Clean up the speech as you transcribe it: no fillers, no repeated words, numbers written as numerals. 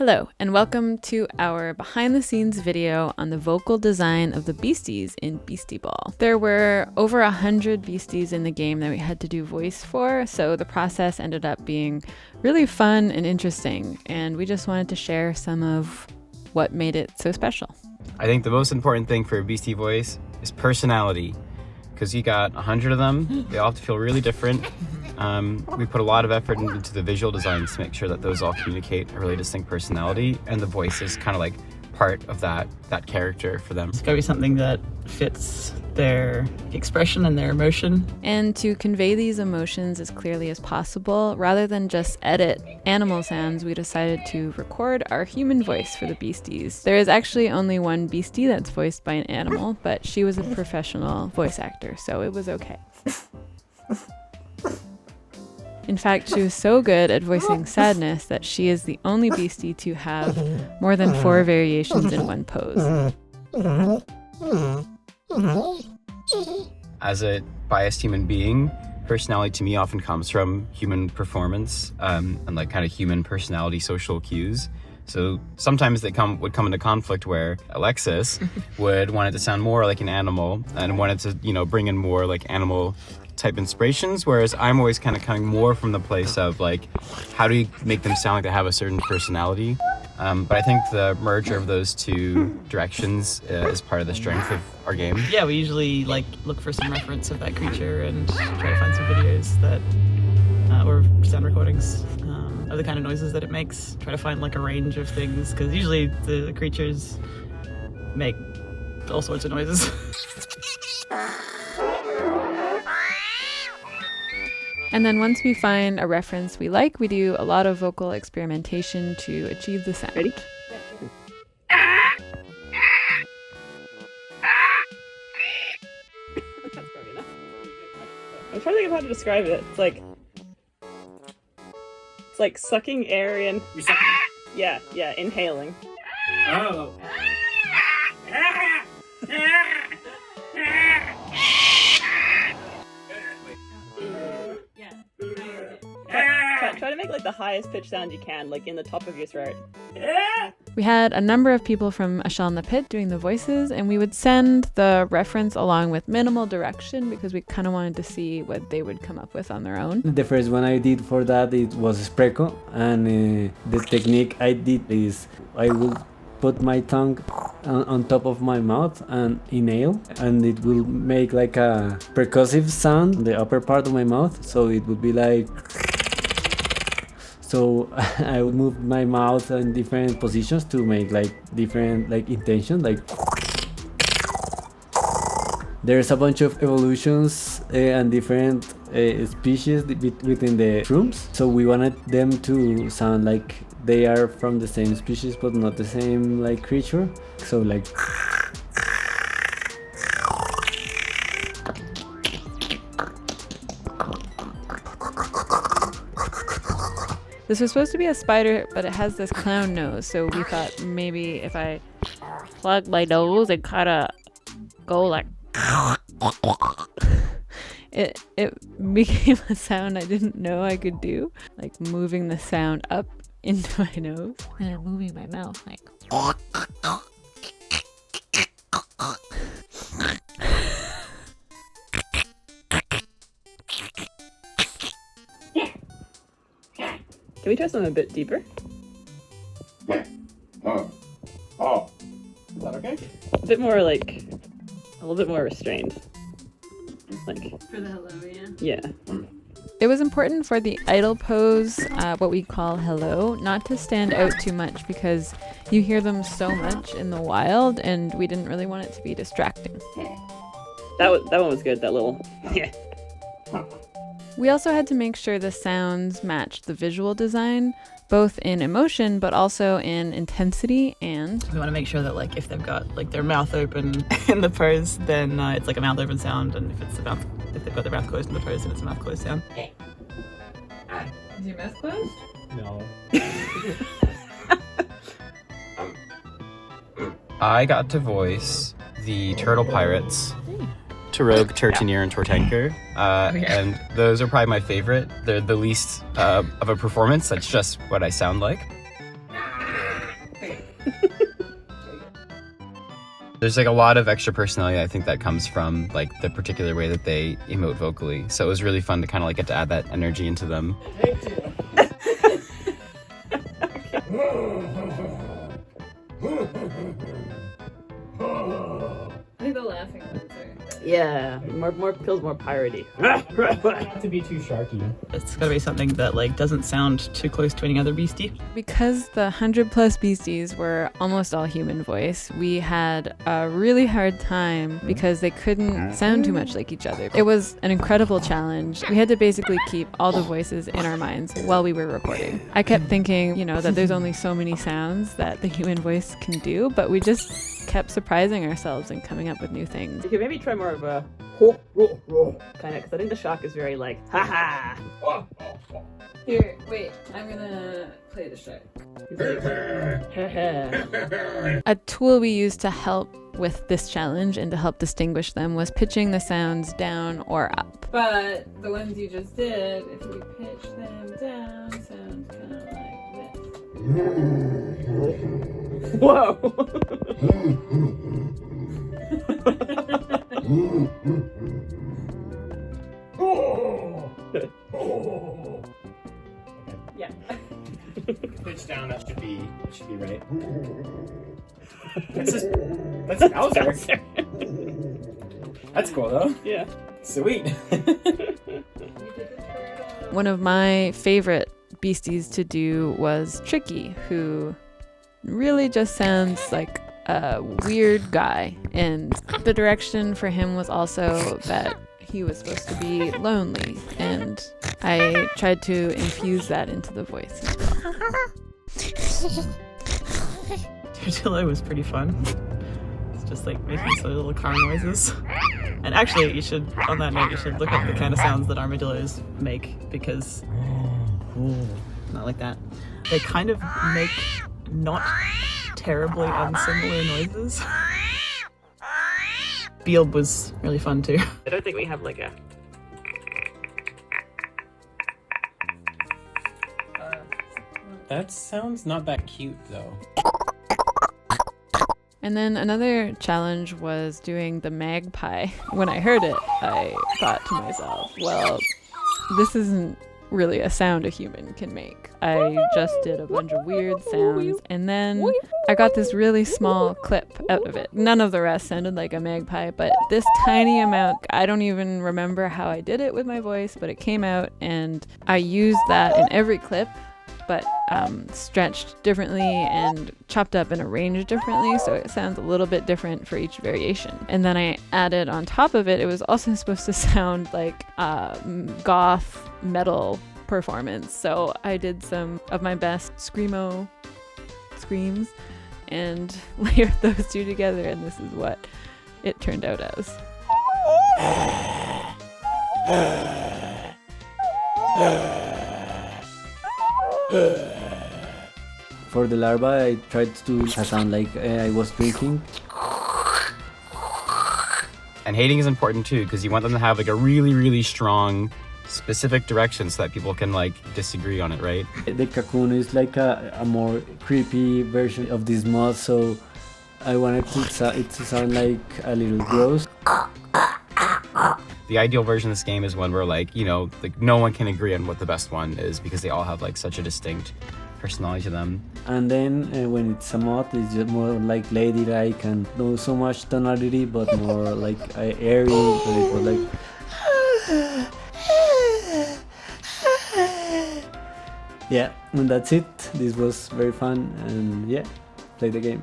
Hello, and welcome to our behind-the-scenes video on the vocal design of the Beasties in Beastieball. There were over 100 Beasties in the game that we had to do voice for, so the process ended up being really fun and interesting, and we just wanted to share some of what made it so special. I think the most important thing for a Beastie voice is personality, because you got 100 of them. They all have to feel really different. We put a lot of effort into the visual designs to make sure that those all communicate a really distinct personality, and the voice is kind of like part of that character for them. It's got to be something that fits their expression and their emotion. And to convey these emotions as clearly as possible, rather than just edit animal sounds, we decided to record our human voice for the Beasties. There is actually only one Beastie that's voiced by an animal, but she was a professional voice actor, so it was okay. In fact, she was so good at voicing sadness that she is the only Beastie to have more than 4 variations in one pose. As a biased human being, personality to me often comes from human performance and like kind of human personality social cues. So sometimes they would come into conflict where Alexis would want it to sound more like an animal and wanted to, bring in more like animal type inspirations, whereas I'm always kind of coming more from the place of like, how do you make them sound like they have a certain personality? But I think the merger of those two directions is part of the strength of our game. Yeah, we usually look for some reference of that creature and try to find some videos that or sound recordings of the kind of noises that it makes. Try to find like a range of things, because usually the creatures make all sorts of noises. And then once we find a reference we like, we do a lot of vocal experimentation to achieve the sound. Ready? That's probably enough. I'm trying to think of how to describe it. It's like sucking air in. You're sucking. Yeah, inhaling. Oh. Try to make like the highest pitch sound you can, like in the top of your throat. We had a number of people from A Shell in the Pit doing the voices, and we would send the reference along with minimal direction because we kind of wanted to see what they would come up with on their own. The first one I did for that, it was Spro, and the technique I did is I will put my tongue on top of my mouth and inhale, and it will make like a percussive sound in the upper part of my mouth, so it would be like... So I would move my mouth in different positions to make like different intention. Like there's a bunch of evolutions and different species within the shrooms. So we wanted them to sound like they are from the same species but not the same like creature. So like. This was supposed to be a spider, but it has this clown nose, so we thought maybe if I plug my nose and kind of go like... It became a sound I didn't know I could do, like moving the sound up into my nose and then moving my mouth like... Can we try something a bit deeper? Oh. Is that okay? A bit more a little bit more restrained. Like For the hello, yeah. It was important for the idle pose, what we call hello, not to stand out too much because you hear them so much in the wild, and we didn't really want it to be distracting. That one was good. That little yeah. We also had to make sure the sounds matched the visual design, both in emotion but also in intensity, and We want to make sure that if they've got their mouth open in the pose, then it's like a mouth open sound, and if they've got their mouth closed in the pose, then it's a mouth closed sound. Is your mouth closed? No. I got to voice the turtle pirates, Tarogue, Tertineer, and Tortanker, and those are probably my favorite. They're the least of a performance. That's just what I sound like. There's like a lot of extra personality, I think, that comes from like the particular way that they emote vocally. So it was really fun to kind of like get to add that energy into them. I think the laughing ones are. Yeah, more feels more piratey. Not to be too sharky. It's gotta be something that like doesn't sound too close to any other beastie. Because the 100+ beasties were almost all human voice, we had a really hard time because they couldn't sound too much like each other. It was an incredible challenge. We had to basically keep all the voices in our minds while we were recording. I kept thinking, that there's only so many sounds that the human voice can do, but we just kept surprising ourselves and coming up with new things. You could maybe try more of a kind of, because I think the shock is very like, ha ha. Here, wait, I'm gonna play the shark. A tool we used to help with this challenge and to help distinguish them was pitching the sounds down or up. But the ones you just did, if you pitch them down, sound kind of like this. Whoa. Yeah. Pitch down, that should be right. That's Bowser. That's cool though. Yeah. Sweet. One of my favorite beasties to do was Tricky, who really just sounds like a weird guy, and the direction for him was also that he was supposed to be lonely, and I tried to infuse that into the voice as well. Tortilla was pretty fun. It's just like making silly little car noises. And actually, on that note, you should look up the kind of sounds that armadillos make, because not like that. They kind of make not terribly unsimilar noises. Beastieball was really fun too. I don't think we have like a... That sounds not that cute though. And then another challenge was doing the Magpie. When I heard it, I thought to myself, well, this isn't really a sound a human can make. I just did a bunch of weird sounds, and then I got this really small clip out of it. None of the rest sounded like a magpie, but this tiny amount, I don't even remember how I did it with my voice, but it came out, and I used that in every clip, but stretched differently and chopped up and arranged differently, so it sounds a little bit different for each variation. And then I added on top of it, it was also supposed to sound like goth metal performance, so I did some of my best screamo screams and layered those two together, and this is what it turned out as. For the larva, I tried to sound like I was drinking. And hating is important too, because you want them to have like a really, really strong, specific direction so that people can like disagree on it, right? The cocoon is like a more creepy version of this moth, so I wanted it to sound like a little gross. The ideal version of this game is one where like no one can agree on what the best one is, because they all have like such a distinct personality to them. And then when it's a moth, it's just more like ladylike and not so much tonality, but more like airy. So it was like. Yeah, and that's it. This was very fun, and yeah, play the game.